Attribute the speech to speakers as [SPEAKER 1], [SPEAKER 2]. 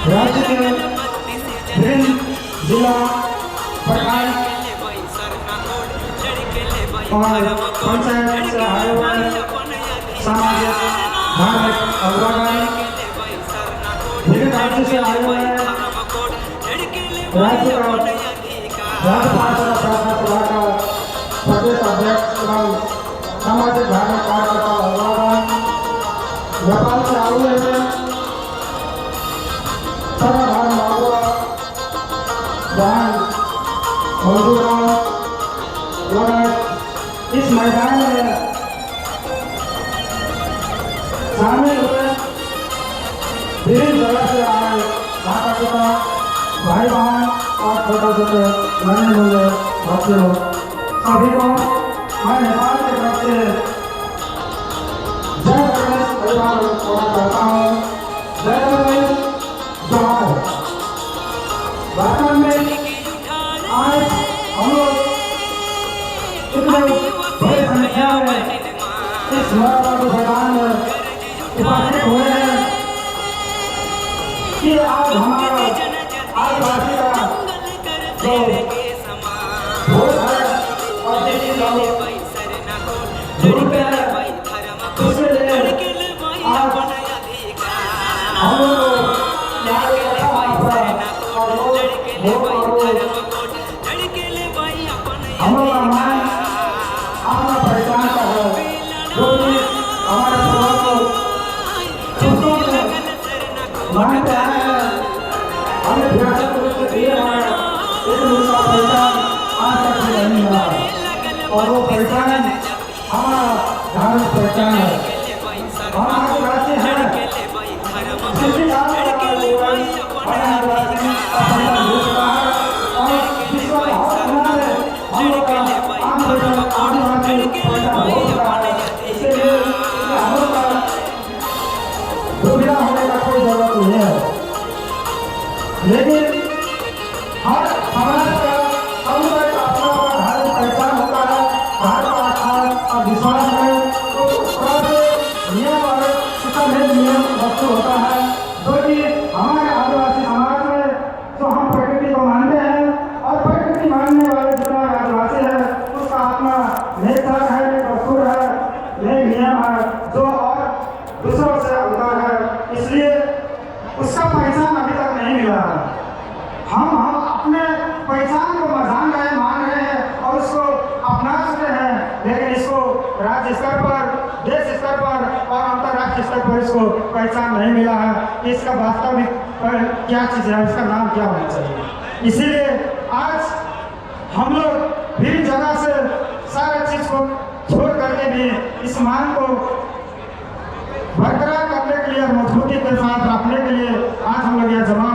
[SPEAKER 1] राज्य के विभिन्न जिला प्रखंड और पंचायत से आए हुए सामाजिक धार्मिक अग्रणी विभिन्न राज्य से आए हुए राज्य का राज्यपाल सभा का प्रदेश अध्यक्ष एवं सामाजिक धार्मिक कार्यकर्ता अग्रणी नेपाल से आए हुए हैं सर्वधर्म माधव बहन मजदूरों इस मैदान में शामिल हुए विभिन्न जगह से आए माता पिता भाई बहन और छोटे छोटे नन्हे मुन्ने बच्चे सभी को मैं नेपाल की तरफ से जय गणेश परिवार करता हूँ। जय गणेश जोहार। वास्तव में आज हम लोग इतने बड़ी संख्या में इस महाराष्ट्र मैदान में उपस्थित हुए हैं कि आज हमारा आदिवासी का जो भोज है और देशी लोग जुड़ते हैं उसके लिए आज हम लोग यहाँ हम लोग अपना पहचान का है जो भी हमारे समाज को खुशों से मानते आए हैं हमें विरासत रूप से दिए हैं लेकिन उसका पहचान आज तक भी नहीं मिला और वो पहचान हमारा धार्मिक पहचान है। हम आदिवासी हैं किसी दुविधा होने का कोई जरूरत नहीं है लेकिन हर समाज का समुदाय का अपना अपना धार्मिक पहचान होता है धार्मिक आस्था और विश्वास में तो उस तरह से नियम और सुसंगत नियम वस्तु होता है जो कि हमारे आदिवासी समाज में जो हम प्रकृति को मानते हैं और प्रकृति मानने वाले जितना आदिवासी है उसका अपना नेचर है दस्तूर है यह नियम है जो और दूसरों से अंतर है इसलिए उसका पहचान अभी तक नहीं मिला है। हम अपने पहचान को मान रहे हैं और उसको अपना चुके हैं लेकिन इसको राज्य स्तर पर देश स्तर पर और अंतर्राष्ट्रीय स्तर पर इसको पहचान नहीं मिला है। इसका वास्तविक क्या चीज़ है इसका नाम क्या होना चाहिए। इसीलिए आज हम लोग विभिन्न जगह से सारे चीज़ को छोड़ करके भी इस मांग को बरकरार करने के लिए और मजबूती के साथ रखने के लिए आज हम लोग यहाँ जमा